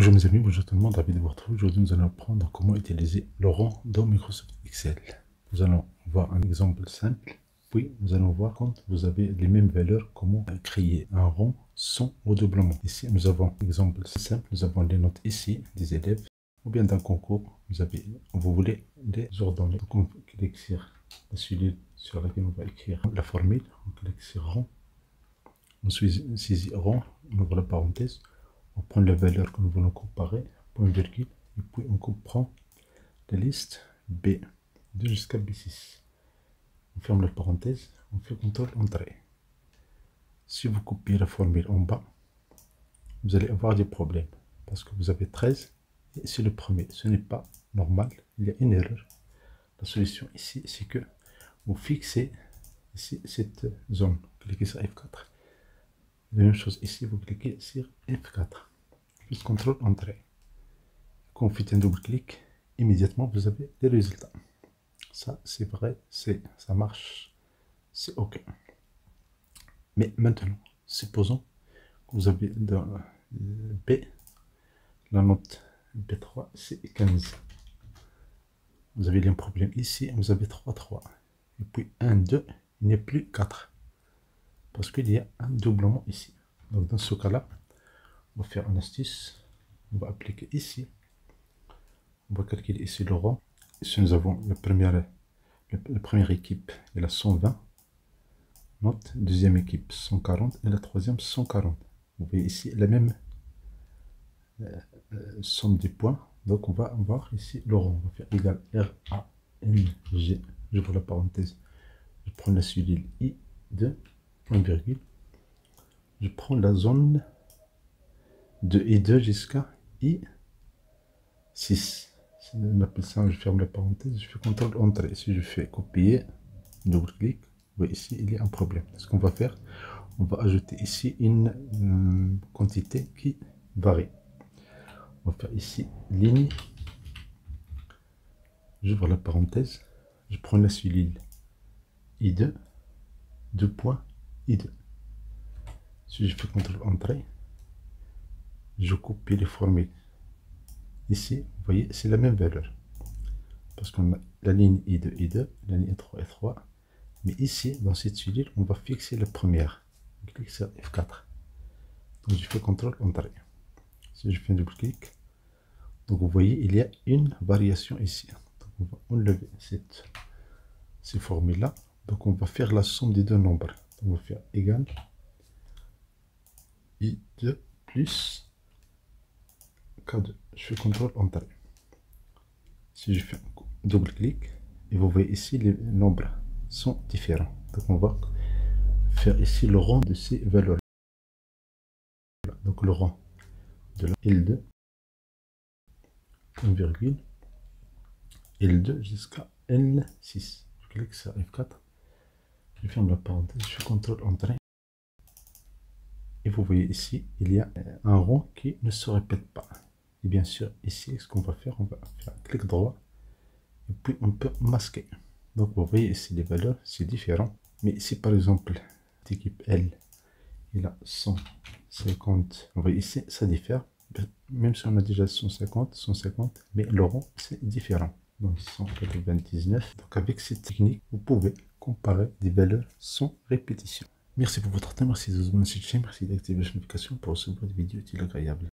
Bonjour mes amis, bonjour tout le monde, ravi de vous retrouver. Aujourd'hui, nous allons apprendre comment utiliser le rang dans Microsoft Excel. Nous allons voir un exemple simple, puis nous allons voir quand vous avez les mêmes valeurs, comment créer un rang sans redoublement. Ici, nous avons un exemple simple, nous avons les notes ici des élèves, ou bien d'un concours, vous voulez les ordonner. Donc on clique sur la cellule sur laquelle on va écrire la formule, on clique sur rang, on saisit rang, on ouvre la parenthèse. On prend la valeur que nous voulons comparer, point virgule, et puis on comprend la liste B2 jusqu'à B6. On ferme la parenthèse, on fait CTRL Entrée. Si vous copiez la formule en bas, vous allez avoir des problèmes, parce que vous avez 13, et c'est le premier. Ce n'est pas normal, il y a une erreur. La solution ici, c'est que vous fixez ici cette zone. Cliquez sur F4. La même chose ici, vous cliquez sur F4. Plus CTRL Entrée. Quand vous faites un double clic, immédiatement vous avez des résultats. Ça c'est vrai, ça marche, c'est ok. Mais maintenant, supposons que vous avez dans B, la note B3 c'est 15. Vous avez un problème ici, vous avez 3, 3. Et puis 1, 2, il n'y a plus 4. Parce qu'il y a un doublement ici. Donc dans ce cas-là, on va faire une astuce. On va appliquer ici. On va calculer ici le rang. Ici nous avons la première équipe, elle a 120 notes, deuxième équipe 140 et la troisième 140. Vous voyez ici la même somme des points. Donc on va voir ici le rang. On va faire égal R-A-N-G. J'ouvre la parenthèse. Je prends la cellule I2, point virgule. Je prends la zone de I2 jusqu'à I6. On appelle ça, je ferme la parenthèse, je fais CTRL Entrée. Si je fais copier, double clic, vous voyez ici, il y a un problème. Ce qu'on va faire, on va ajouter ici une quantité qui varie. On va faire ici ligne, j'ouvre la parenthèse, je prends la cellule I2, 2 points, I2. Si je fais CTRL Entrée, je copie les formules. Ici, vous voyez, c'est la même valeur. Parce qu'on a la ligne I2, I2, la ligne 3, F3. Mais ici, dans cette cellule, on va fixer la première. On clique sur F4. Donc je fais CTRL Entrée. Si je fais un double clic, donc vous voyez, il y a une variation ici. Donc on va enlever ces formules-là. Donc on va faire la somme des deux nombres. Donc on va faire égal I2 plus K2. Je fais CTRL Entrée. Si je fais un double clic, et vous voyez ici, les nombres sont différents. Donc on va faire ici le rang de ces valeurs. Donc le rang de la L2, point virgule, L2 jusqu'à L6. Je clique sur F4, je ferme la parenthèse, je fais CTRL Entrée. Et vous voyez ici, il y a un rang qui ne se répète pas. Et bien sûr, ici, ce qu'on va faire, on va faire un clic droit, et puis on peut masquer. Donc vous voyez ici les valeurs, c'est différent. Mais si par exemple, l'équipe L, il a 150, vous voyez ici, ça diffère. Même si on a déjà 150, mais le rang, c'est différent. Donc 199. Donc avec cette technique, vous pouvez comparer des valeurs sans répétition. Merci pour votre temps, merci de vous abonner à cette chaîne, merci d'activer la notification pour recevoir des vidéos utiles et agréables.